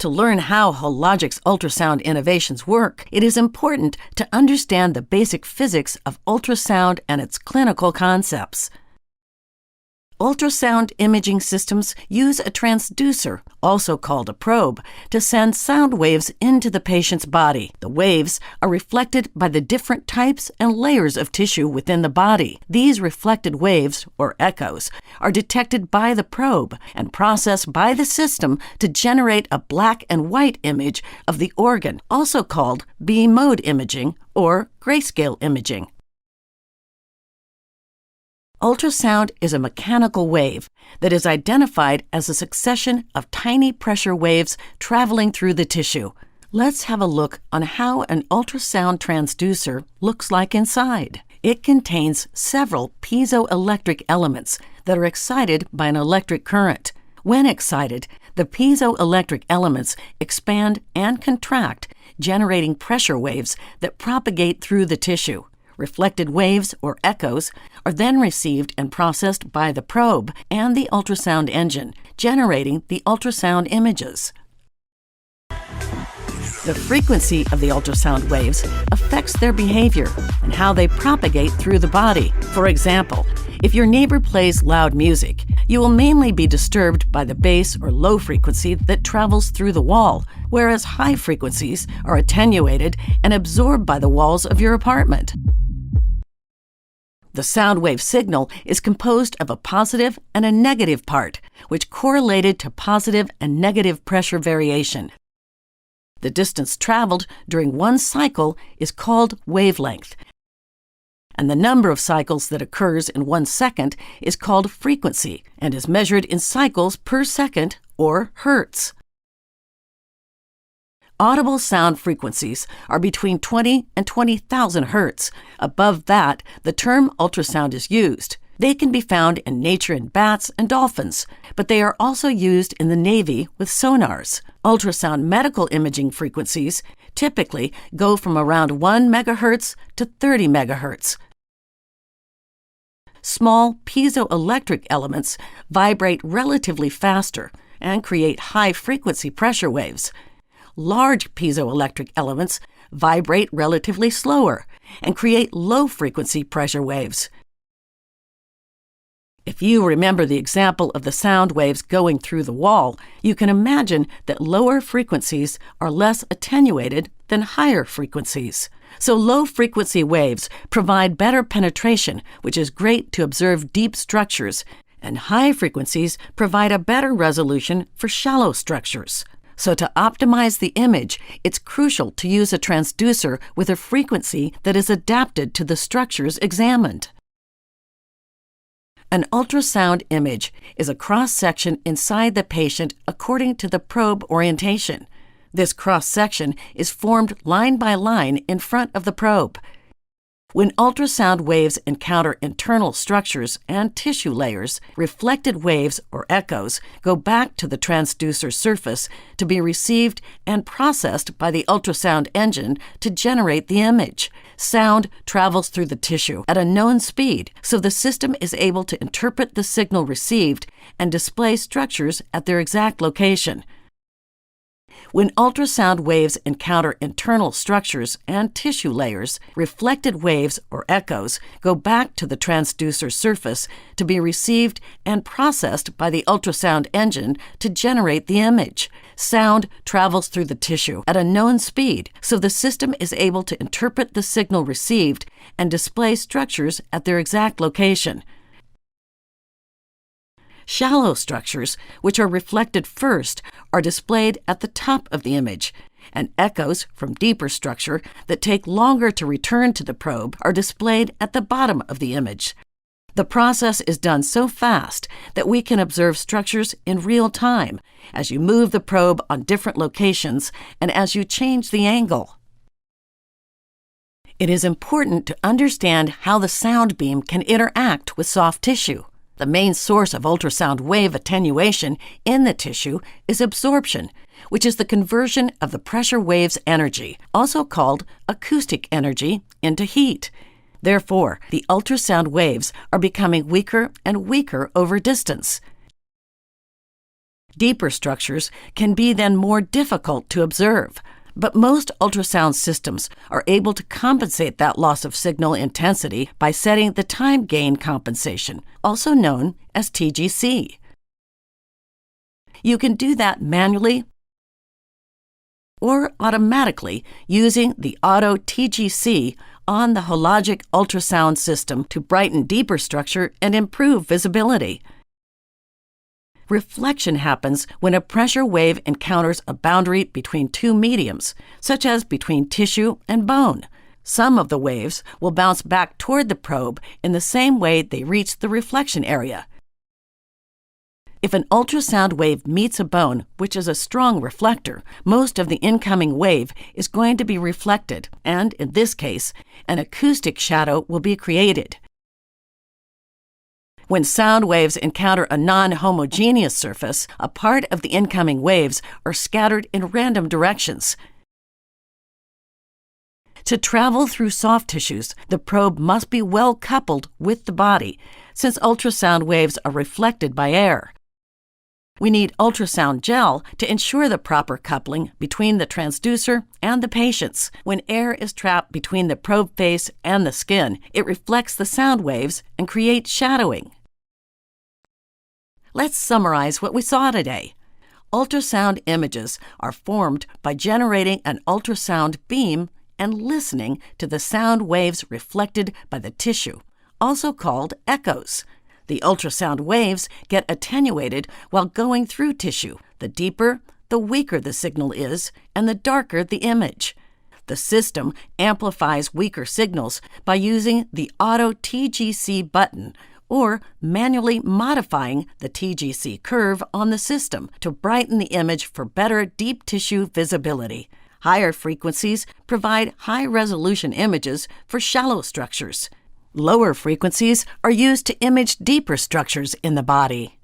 To learn how Hologic's ultrasound innovations work, it is important to understand the basic physics of ultrasound and its clinical concepts. Ultrasound imaging systems use a transducer, also called a probe, to send sound waves into the patient's body. The waves are reflected by the different types and layers of tissue within the body. These reflected waves, or echoes, are detected by the probe and processed by the system to generate a black and white image of the organ, also called B-mode imaging or grayscale imaging. Ultrasound is a mechanical wave that is identified as a succession of tiny pressure waves traveling through the tissue. Let's have a look on how an ultrasound transducer looks like inside. It contains several piezoelectric elements that are excited by an electric current. When excited, the piezoelectric elements expand and contract, generating pressure waves that propagate through the tissue. Reflected waves, or echoes, are then received and processed by the probe and the ultrasound engine, generating the ultrasound images. The frequency of the ultrasound waves affects their behavior and how they propagate through the body. For example, if your neighbor plays loud music, you will mainly be disturbed by the bass or low frequency that travels through the wall, whereas high frequencies are attenuated and absorbed by the walls of your apartment. The sound wave signal is composed of a positive and a negative part, which correlated to positive and negative pressure variation. The distance traveled during one cycle is called wavelength, and the number of cycles that occurs in 1 second is called frequency and is measured in cycles per second, or hertz. Audible sound frequencies are between 20 and 20,000 hertz. Above that, the term ultrasound is used. They can be found in nature in bats and dolphins, but they are also used in the Navy with sonars. Ultrasound medical imaging frequencies typically go from around 1 megahertz to 30 megahertz. Small piezoelectric elements vibrate relatively faster and create high-frequency pressure waves. Large piezoelectric elements vibrate relatively slower and create low-frequency pressure waves. If you remember the example of the sound waves going through the wall, you can imagine that lower frequencies are less attenuated than higher frequencies. So low-frequency waves provide better penetration, which is great to observe deep structures, and high frequencies provide a better resolution for shallow structures. So to optimize the image, it's crucial to use a transducer with a frequency that is adapted to the structures examined. An ultrasound image is a cross-section inside the patient according to the probe orientation. This cross-section is formed line by line in front of the probe. When ultrasound waves encounter internal structures and tissue layers, reflected waves, or echoes, go back to the transducer surface to be received and processed by the ultrasound engine to generate the image. Sound travels through the tissue at a known speed, so the system is able to interpret the signal received and display structures at their exact location. When ultrasound waves encounter internal structures and tissue layers, reflected waves, or echoes, go back to the transducer surface to be received and processed by the ultrasound engine to generate the image. Sound travels through the tissue at a known speed, so the system is able to interpret the signal received and display structures at their exact location. Shallow structures, which are reflected first, are displayed at the top of the image, and echoes from deeper structure that take longer to return to the probe are displayed at the bottom of the image. The process is done so fast that we can observe structures in real time as you move the probe on different locations and as you change the angle. It is important to understand how the sound beam can interact with soft tissue. The main source of ultrasound wave attenuation in the tissue is absorption, which is the conversion of the pressure wave's energy, also called acoustic energy, into heat. Therefore, the ultrasound waves are becoming weaker and weaker over distance. Deeper structures can be then more difficult to observe, but most ultrasound systems are able to compensate that loss of signal intensity by setting the time gain compensation, also known as TGC. You can do that manually or automatically using the Auto TGC on the Hologic ultrasound system to brighten deeper structure and improve visibility. Reflection happens when a pressure wave encounters a boundary between two mediums, such as between tissue and bone. Some of the waves will bounce back toward the probe in the same way they reach the reflection area. If an ultrasound wave meets a bone, which is a strong reflector, most of the incoming wave is going to be reflected, and in this case, an acoustic shadow will be created. When sound waves encounter a non-homogeneous surface, a part of the incoming waves are scattered in random directions. To travel through soft tissues, the probe must be well coupled with the body, since ultrasound waves are reflected by air. We need ultrasound gel to ensure the proper coupling between the transducer and the patients. When air is trapped between the probe face and the skin, it reflects the sound waves and creates shadowing. Let's summarize what we saw today. Ultrasound images are formed by generating an ultrasound beam and listening to the sound waves reflected by the tissue, also called echoes. The ultrasound waves get attenuated while going through tissue. The deeper, the weaker the signal is, and the darker the image. The system amplifies weaker signals by using the Auto TGC button or manually modifying the TGC curve on the system to brighten the image for better deep tissue visibility. Higher frequencies provide high-resolution images for shallow structures. Lower frequencies are used to image deeper structures in the body.